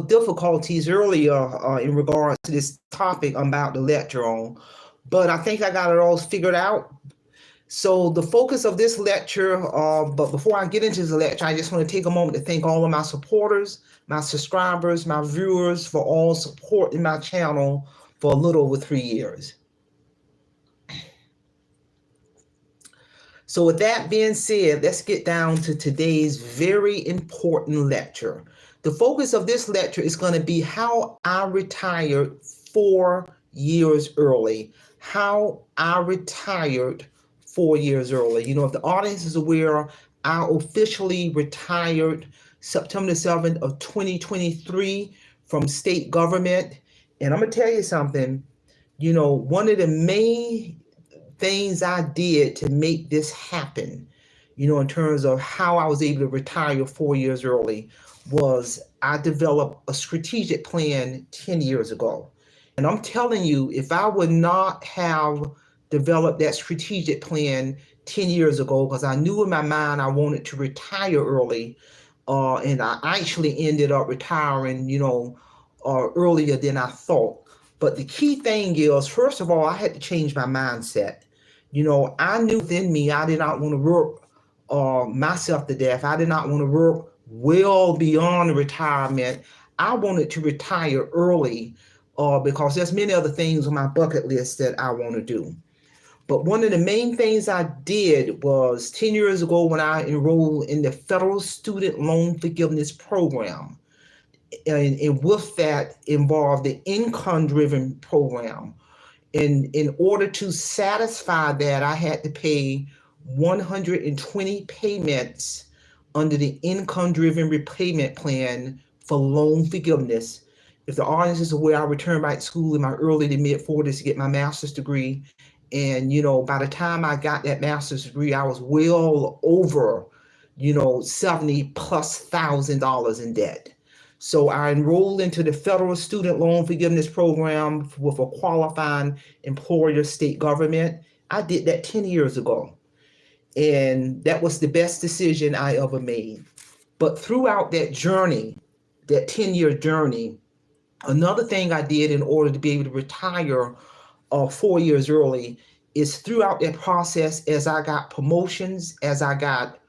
difficulties earlier in regards to this topic I'm about to lecture on, but I think I got it all figured out. So the focus of this lecture, but before I get into the lecture, I just want to take a moment to thank all of my supporters, my subscribers, my viewers for all supporting my channel for a little over 3 years. So with that being said, let's get down to today's very important lecture. The focus of this lecture is going to be how I retired 4 years early. How I retired 4 years early. You know, if the audience is aware, I officially retired September 7th of 2023 from state government. And I'm going to tell you something, you know, one of the main things I did to make this happen, you know, in terms of how I was able to retire 4 years early, was I developed a strategic plan 10 years ago. And I'm telling you, if I would not have developed that strategic plan 10 years ago, because I knew in my mind I wanted to retire early, and I actually ended up retiring, you know, earlier than I thought. But the key thing is, first of all, I had to change my mindset. You know, I knew within me I did not want to work myself to death. I did not want to work well beyond retirement. I wanted to retire early because there's many other things on my bucket list that I want to do. But one of the main things I did was 10 years ago when I enrolled in the Federal Student Loan Forgiveness Program. And with that involved the income-driven program. And in order to satisfy that, I had to pay 120 payments under the income-driven repayment plan for loan forgiveness. If the audience is aware, I returned back to school in my early to mid 40s to get my master's degree. And, you know, by the time I got that master's degree, I was well over, you know, 70 plus $1,000 in debt. So I enrolled into the Federal Student Loan Forgiveness Program with a qualifying employer state government. I did that 10 years ago. And that was the best decision I ever made. But throughout that journey, that 10-year journey, another thing I did in order to be able to retire 4 years early is throughout that process, as I got promotions, as I got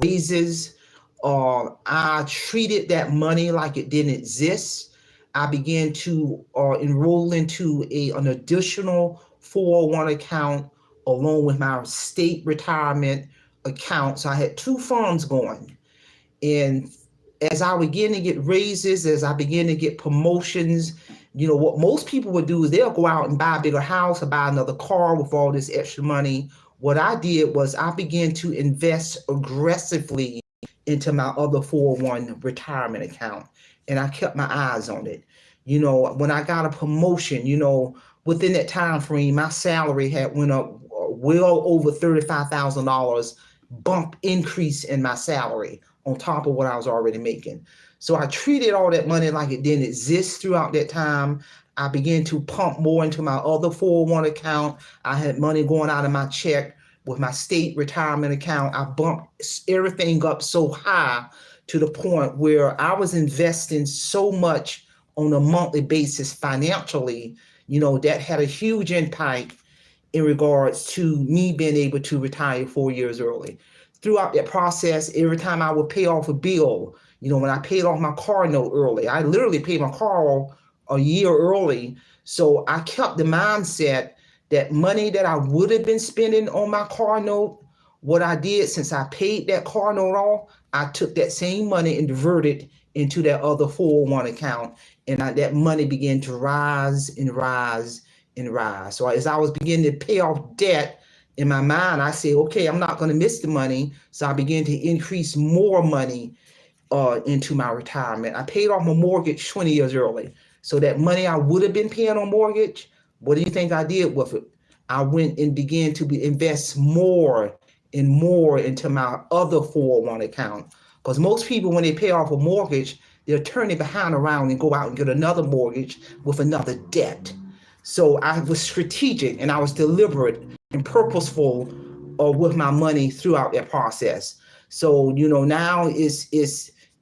raises, I treated that money like it didn't exist. I began to enroll into an additional 401 account along with my state retirement account. So I had two funds going. And as I began to get raises, as I began to get promotions, you know, what most people would do is they'll go out and buy a bigger house or buy another car with all this extra money. What I did was I began to invest aggressively into my other 401 retirement account. And I kept my eyes on it. You know, when I got a promotion, you know, within that time frame, my salary had went up well over $35,000 bump increase in my salary on top of what I was already making. So I treated all that money like it didn't exist throughout that time. I began to pump more into my other 401 account. I had money going out of my check with my state retirement account. I bumped everything up so high to the point where I was investing so much on a monthly basis financially, you know, that had a huge impact in regards to me being able to retire 4 years early. Throughout that process, every time I would pay off a bill, you know, when I paid off my car note early, I literally paid my car off a year early. So I kept the mindset that money that I would have been spending on my car note, what I did since I paid that car note off, I took that same money and diverted into that other 401 account. And that money began to rise and rise and rise. So as I was beginning to pay off debt, in my mind, I said, okay, I'm not going to miss the money. So I began to increase more money into my retirement. I paid off my mortgage 20 years early. So that money I would have been paying on mortgage, what do you think I did with it? I went and began to invest more and more into my other 401 account. Because most people, when they pay off a mortgage, they're turning behind around and go out and get another mortgage with another debt. So I was strategic and I was deliberate and purposeful with my money throughout that process. So, you know, now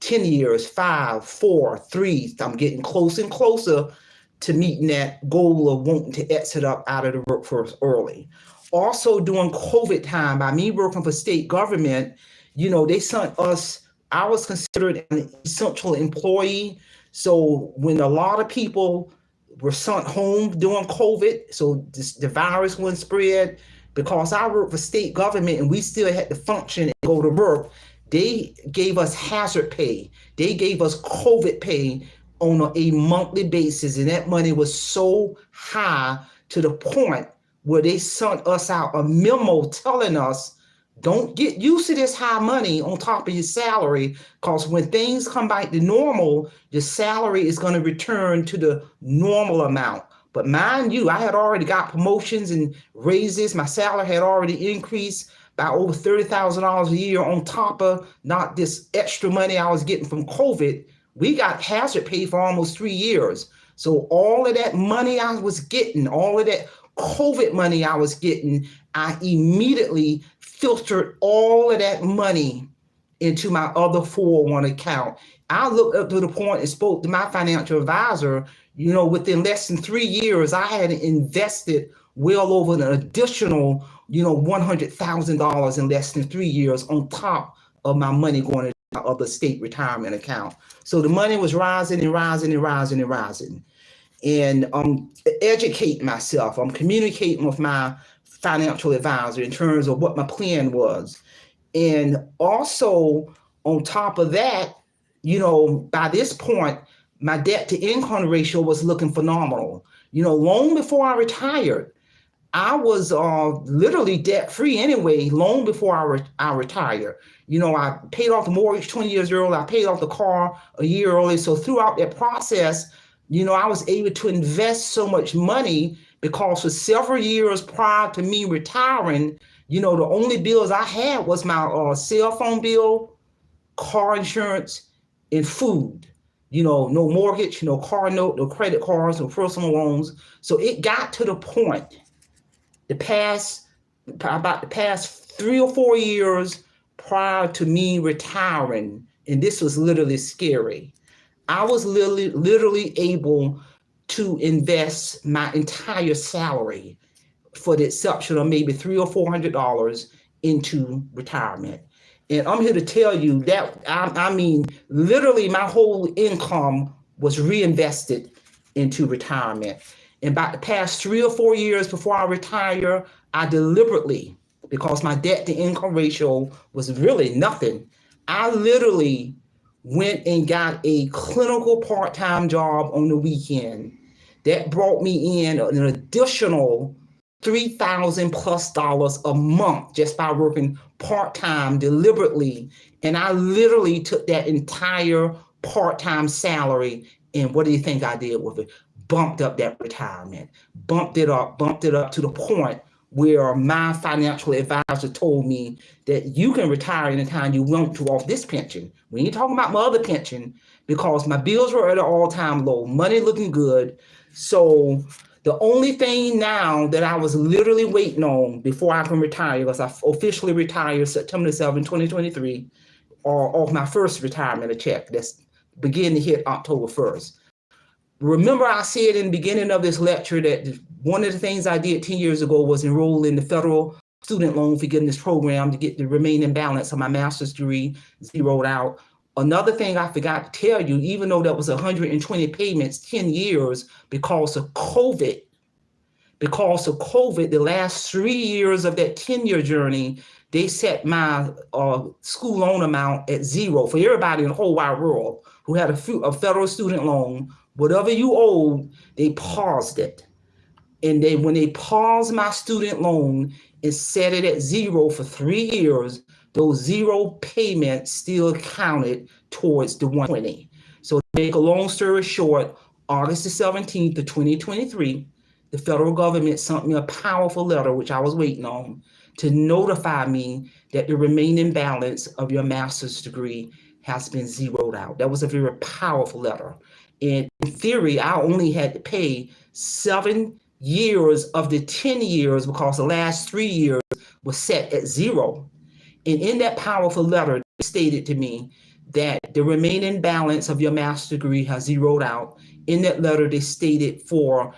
10 years, 5, 4, 3. I'm getting closer and closer to meeting that goal of wanting to exit up out of the workforce early. Also during COVID time, by me working for state government, they sent us, I was considered an essential employee. So when a lot of people were sent home during COVID, so the virus wouldn't spread, because I worked for state government and we still had to function and go to work, they gave us hazard pay. They gave us COVID pay on a monthly basis. And that money was so high to the point where they sent us out a memo telling us, don't get used to this high money on top of your salary, because when things come back to normal, your salary is going to return to the normal amount. But mind you, I had already got promotions and raises. My salary had already increased by over $30,000 a year on top of not this extra money I was getting from COVID. We got hazard pay for almost 3 years. So all of that money I was getting, all of that COVID money I was getting, I immediately filtered all of that money into my other 401 account. I looked up to the point and spoke to my financial advisor. Within less than 3 years, I had invested well over an additional, $100,000 in less than 3 years on top of my money going into my other state retirement account. So the money was rising and rising and rising and rising. And I'm educating myself. I'm communicating with my financial advisor in terms of what my plan was. And also on top of that, by this point, my debt to income ratio was looking phenomenal. Long before I retired, I was literally debt free anyway, long before I retired. I paid off the mortgage 20 years early. I paid off the car a year early. So throughout that process, I was able to invest so much money, because for several years prior to me retiring, the only bills I had was my cell phone bill, car insurance, and food. No mortgage, no car note, no credit cards, no personal loans. So it got to the point, about the past 3 or 4 years prior to me retiring, and this was literally scary. I was literally able to invest my entire salary, for the exception of maybe $300 or $400, into retirement. And I'm here to tell you that, I mean, literally my whole income was reinvested into retirement. And about the past 3 or 4 years before I retire, I deliberately, because my debt to income ratio was really nothing, I literally went and got a clinical part-time job on the weekend that brought me in an additional $3,000+ a month just by working part-time deliberately. And I literally took that entire part-time salary, and what do you think I did with it? Bumped up that retirement, bumped it up to the point where my financial advisor told me that you can retire anytime you want to off this pension. We ain't talking about my other pension, because my bills were at an all-time low, money looking good. So the only thing now that I was literally waiting on before I can retire, because I officially retired September 7, 2023, or off my first retirement check that's beginning to hit October 1st. Remember, I said in the beginning of this lecture that one of the things I did 10 years ago was enroll in the federal student loan forgiveness program to get the remaining balance of my master's degree zeroed out. Another thing I forgot to tell you, even though that was 120 payments, 10 years, because of COVID, the last 3 years of that 10-year journey, they set my school loan amount at zero for everybody in the whole wide world who had a federal student loan. Whatever you owed, they paused it. And then when they paused my student loan and set it at zero for 3 years, those zero payments still counted towards the 120. So to make a long story short, August the 17th of 2023, the federal government sent me a powerful letter, which I was waiting on, to notify me that the remaining balance of your master's degree has been zeroed out. That was a very powerful letter. And in theory, I only had to pay 7 years of the 10 years, because the last 3 years was set at zero. And in that powerful letter, it stated to me that the remaining balance of your master's degree has zeroed out. In that letter, they stated for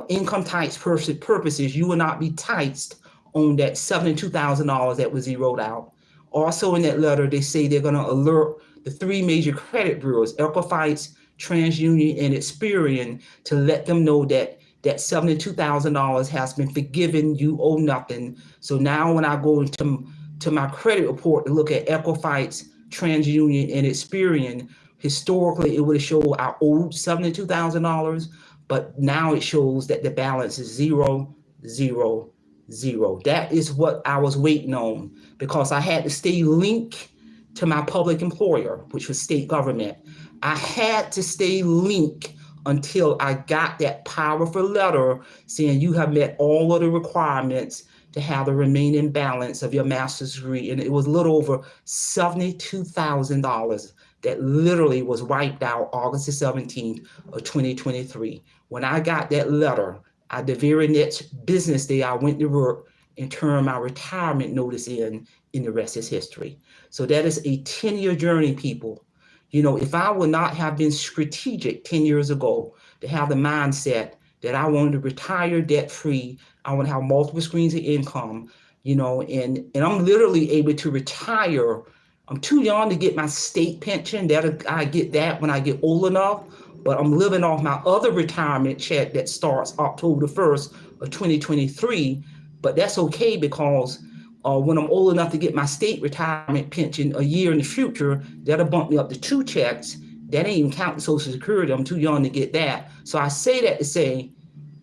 income tax purposes, you will not be taxed on that $72,000 that was zeroed out. Also in that letter, they say they're going to alert the three major credit bureaus, Equifax, TransUnion, and Experian, to let them know that that $72,000 has been forgiven. You owe nothing. So now when I go into my credit report to look at Equifax, TransUnion, and Experian, historically it would have showed I owed $72,000, but now it shows that the balance is 0, 0, 0. That is what I was waiting on, because I had to stay linked to my public employer, which was state government. I had to stay linked until I got that powerful letter saying you have met all of the requirements to have the remaining balance of your master's degree. And it was a little over $72,000 that literally was wiped out August the 17th of 2023. When I got that letter, the very next business day, I went to work and turned my retirement notice in, and the rest is history. So that is a 10-year journey, people. You know, if I would not have been strategic 10 years ago to have the mindset that I wanted to retire debt-free, I want to have multiple streams of income, you know, and I'm literally able to retire. I'm too young to get my state pension. I get that when I get old enough, but I'm living off my other retirement check that starts October 1st of 2023. But that's okay, because when I'm old enough to get my state retirement pension a year in the future, that'll bump me up to 2 checks. That ain't even counting Social Security. I'm too young to get that. So I say that to say,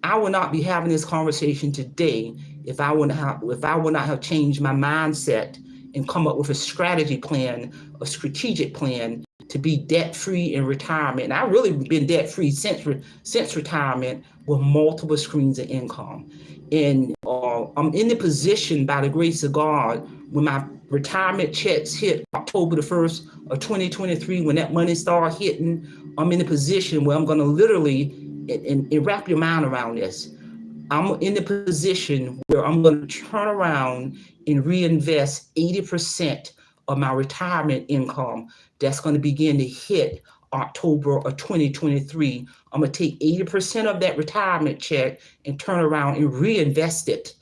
I would not be having this conversation today if I would not have changed my mindset and come up with a strategy plan, a strategic plan to be debt-free in retirement. And I've really been debt-free since retirement, with multiple streams of income. And I'm in the position, by the grace of God, when my retirement checks hit October the 1st of 2023, when that money started hitting, I'm in a position where I'm going to literally, and wrap your mind around this, I'm in the position where I'm going to turn around and reinvest 80% of my retirement income that's going to begin to hit October of 2023. I'm going to take 80% of that retirement check and turn around and reinvest it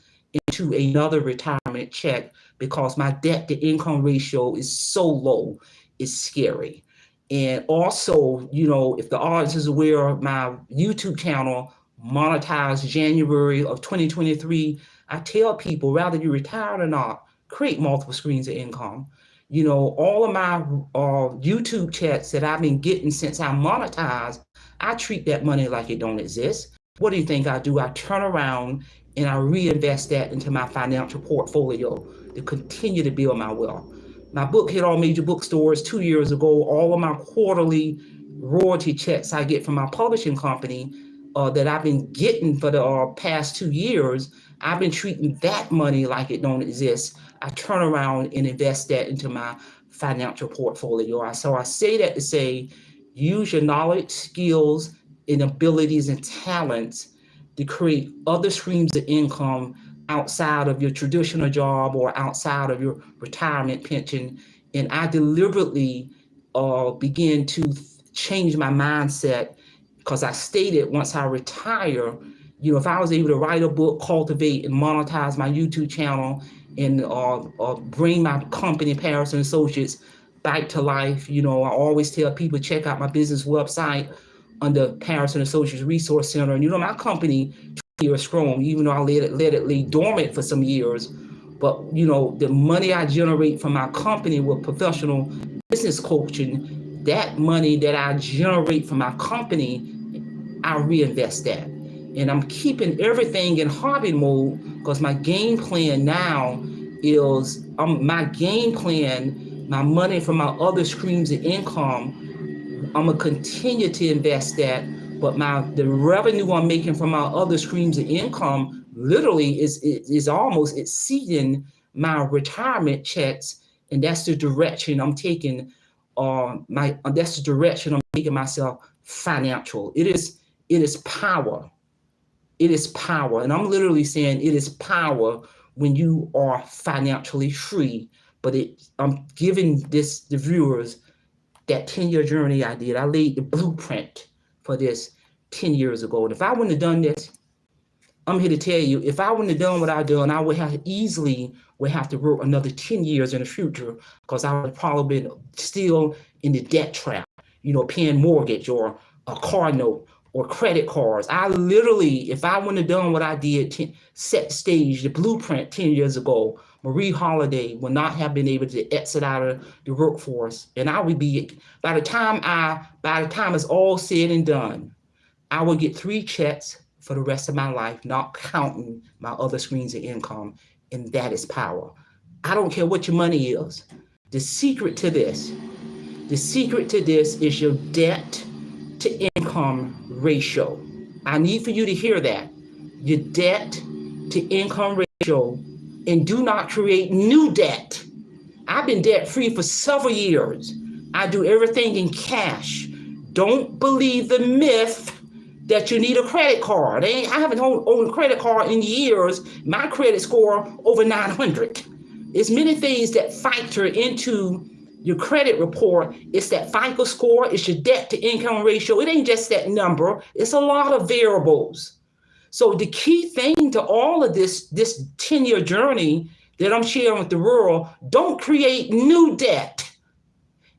into another retirement check, because my debt to income ratio is so low, it's scary. And also, you know, if the audience is aware of my YouTube channel, monetized January of 2023, I tell people, rather you retire or not, create multiple streams of income. You know, all of my YouTube checks that I've been getting since I monetized, I treat that money like it don't exist. What do you think I do? I turn around and I reinvest that into my financial portfolio to continue to build my wealth. My book hit all major bookstores 2 years ago. All of my quarterly royalty checks I get from my publishing company that I've been getting for the past 2 years, I've been treating that money like it don't exist. I turn around and invest that into my financial portfolio. So I say that to say, use your knowledge, skills, and abilities and talents to create other streams of income outside of your traditional job or outside of your retirement pension. And I deliberately began to change my mindset, because I stated once I retire, you know, if I was able to write a book, cultivate and monetize my YouTube channel, and bring my company, Paris and Associates, back to life. You know, I always tell people, check out my business website under Paris and Associates Resource Center. And, you know, my company, 20 years strong, even though I let it lay dormant for some years. But, you know, the money I generate from my company with professional business coaching, that money that I generate from my company, I reinvest that. And I'm keeping everything in hobby mode, because my game plan now is my money from my other streams of income, I'm gonna continue to invest that. But the revenue I'm making from my other streams of income literally is almost exceeding my retirement checks, and that's the direction I'm taking. That's the direction I'm taking myself financial. It is power. It is power. And I'm literally saying it is power when you are financially free. But I'm giving the viewers that 10-year journey I did. I laid the blueprint for this 10 years ago. And if I wouldn't have done this, I'm here to tell you, if I wouldn't have done what I done, I would have to work another 10 years in the future, because I would have probably been still in the debt trap, paying mortgage or a car note or credit cards. I literally, if I wouldn't have done what I did, set the stage, the blueprint 10 years ago, Marie Holiday would not have been able to exit out of the workforce. And I would be, by the time it's all said and done, I would get 3 checks for the rest of my life, not counting my other streams of income. And that is power. I don't care what your money is. The secret to this is your debt to income ratio. I need for you to hear that. Your debt to income ratio, and do not create new debt. I've been debt free for several years. I do everything in cash. Don't believe the myth that you need a credit card. I haven't owned a credit card in years. My credit score over 900. There's many things that factor into your credit report. It's that FICO score, it's your debt to income ratio. It ain't just that number. It's a lot of variables. So the key thing to all of this 10-year journey that I'm sharing with the world, don't create new debt.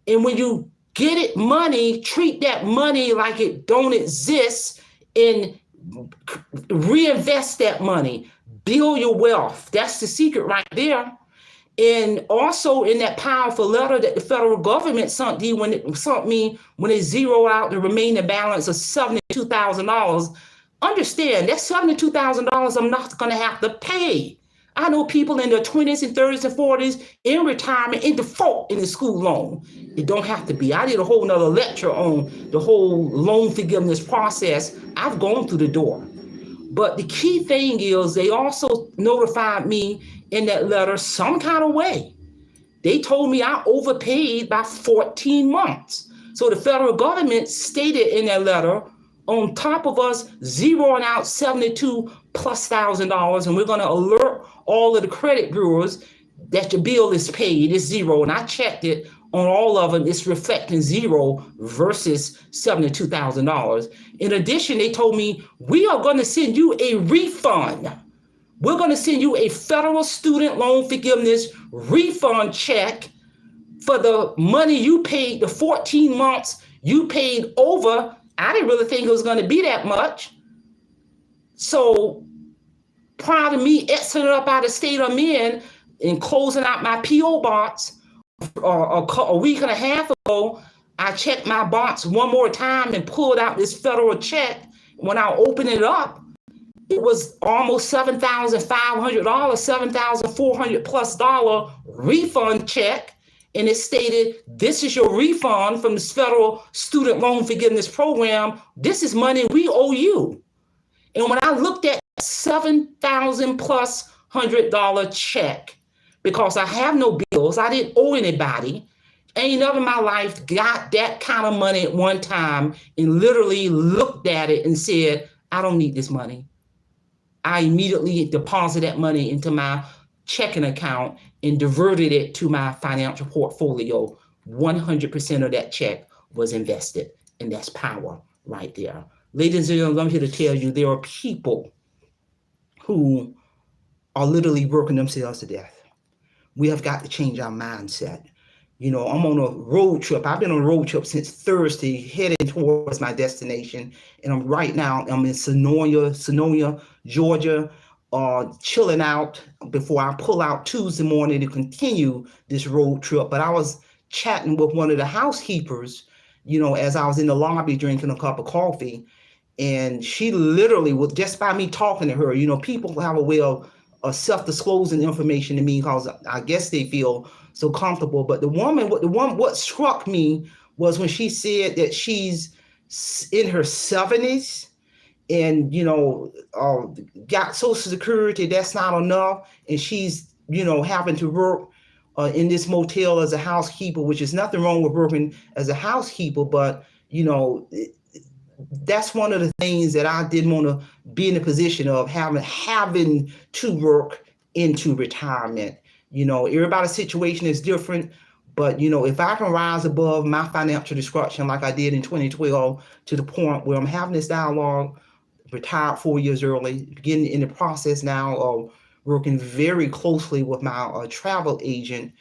And when you get it money, treat that money like it don't exist, and reinvest that money. Build your wealth. That's the secret right there. And also in that powerful letter that the federal government sent me when they zeroed out the remaining balance of $72,000, understand that $72,000 I'm not going to have to pay. I know people in their 20s and 30s and 40s in retirement in default in the school loan. It don't have to be. I did a whole nother lecture on the whole loan forgiveness process. I've gone through the door. But the key thing is they also notified me in that letter some kind of way. They told me I overpaid by 14 months. So the federal government stated in that letter, on top of us zeroing out $72,000+, and we're going to alert all of the credit bureaus that your bill is paid, it's zero. And I checked it on all of them, it's reflecting zero versus $72,000. In addition, they told me, we are going to send you a refund. We're going to send you a federal student loan forgiveness refund check for the money you paid, the 14 months you paid over. I didn't really think it was going to be that much. So prior to me exiting up out of the state I'm in and closing out my P.O. box a week and a half ago, I checked my box one more time and pulled out this federal check. When I opened it up, it was almost $7,500, $7,400+ refund check. And it stated, this is your refund from this federal student loan forgiveness program. This is money we owe you. And when I looked at $7,000+ check, because I have no bills, I didn't owe anybody, ain't never in my life got that kind of money at one time and literally looked at it and said, I don't need this money. I immediately deposited that money into my checking account and diverted it to my financial portfolio. 100% of that check was invested, and that's power right there. Ladies and gentlemen, I'm here to tell you there are people who are literally working themselves to death. We have got to change our mindset. I'm on a road trip. I've been on a road trip since Thursday, heading towards my destination. And I'm in Senoia, Georgia, chilling out before I pull out Tuesday morning to continue this road trip. But I was chatting with one of the housekeepers, as I was in the lobby drinking a cup of coffee. And she literally was, just by me talking to her, people have a way of self-disclosing information to me because I guess they feel so comfortable. But what struck me was when she said that she's in her 70s and, got Social Security, that's not enough. And she's, having to work in this motel as a housekeeper, which is nothing wrong with working as a housekeeper. But, that's one of the things that I didn't want to be in a position of having to work into retirement. Everybody's situation is different, But if I can rise above my financial destruction like I did in 2012 to the point where I'm having this dialogue, retired 4 years early, getting in the process now of working very closely with my travel agent.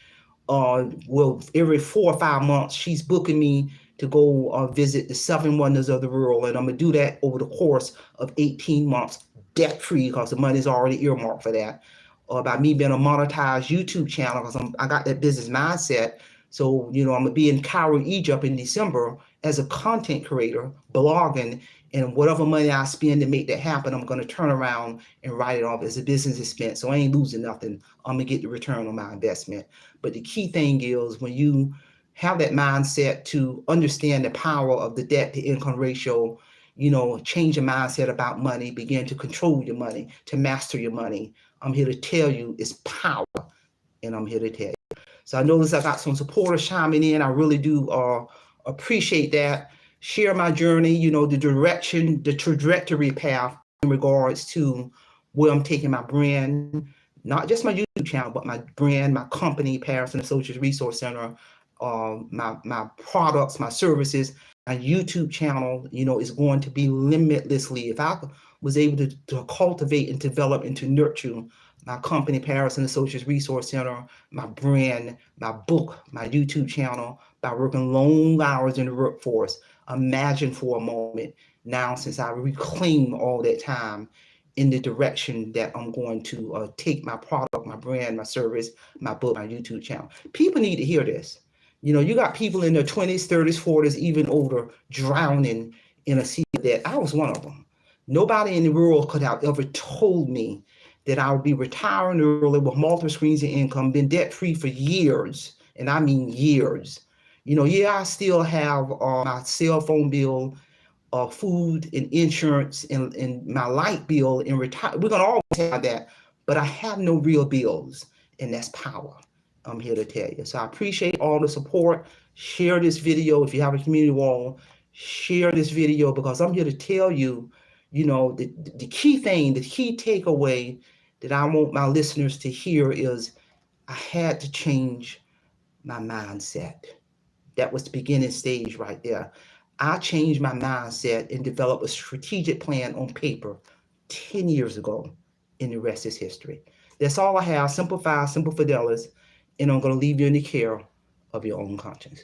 Well, every 4 or 5 months, she's booking me to go visit the 7 wonders of the world, and I'm gonna do that over the course of 18 months, debt free, because the money's already earmarked for that. About me being a monetized YouTube channel, because I got that business mindset. So I'm gonna be in Cairo, Egypt in December as a content creator, blogging, and whatever money I spend to make that happen, I'm gonna turn around and write it off as a business expense. So I ain't losing nothing. I'm gonna get the return on my investment. But the key thing is when you have that mindset to understand the power of the debt to income ratio, change your mindset about money, begin to control your money, to master your money. I'm here to tell you it's power, and I'm here to tell you. So I notice I got some supporters chiming in. I really do appreciate that. Share my journey, the direction, the trajectory path in regards to where I'm taking my brand, not just my YouTube channel, but my brand, my company, Patterson Associates Resource Center, my products, my services, my YouTube channel, is going to be limitlessly. If I was able to cultivate and develop and to nurture my company, Patterson Associates Resource Center, my brand, my book, my YouTube channel, by working long hours in the workforce. Imagine for a moment now, since I reclaim all that time in the direction that I'm going to take my product, my brand, my service, my book, my YouTube channel. People need to hear this. You got people in their 20s, 30s, 40s, even older, drowning in a sea of debt. I was one of them. Nobody in the world could have ever told me that I would be retiring early with multiple streams of income, been debt free for years, and I mean years. Yeah, I still have my cell phone bill, food and insurance, and my light bill and retire. We're gonna always have that, but I have no real bills, and that's power. I'm here to tell you. So I appreciate all the support. Share this video if you have a community wall. Share this video because I'm here to tell you, the key thing, the key takeaway that I want my listeners to hear is I had to change my mindset. That was the beginning stage right there. I changed my mindset and developed a strategic plan on paper 10 years ago, and the rest is history. That's all I have. Simple Fidelity, and I'm going to leave you in the care of your own conscience.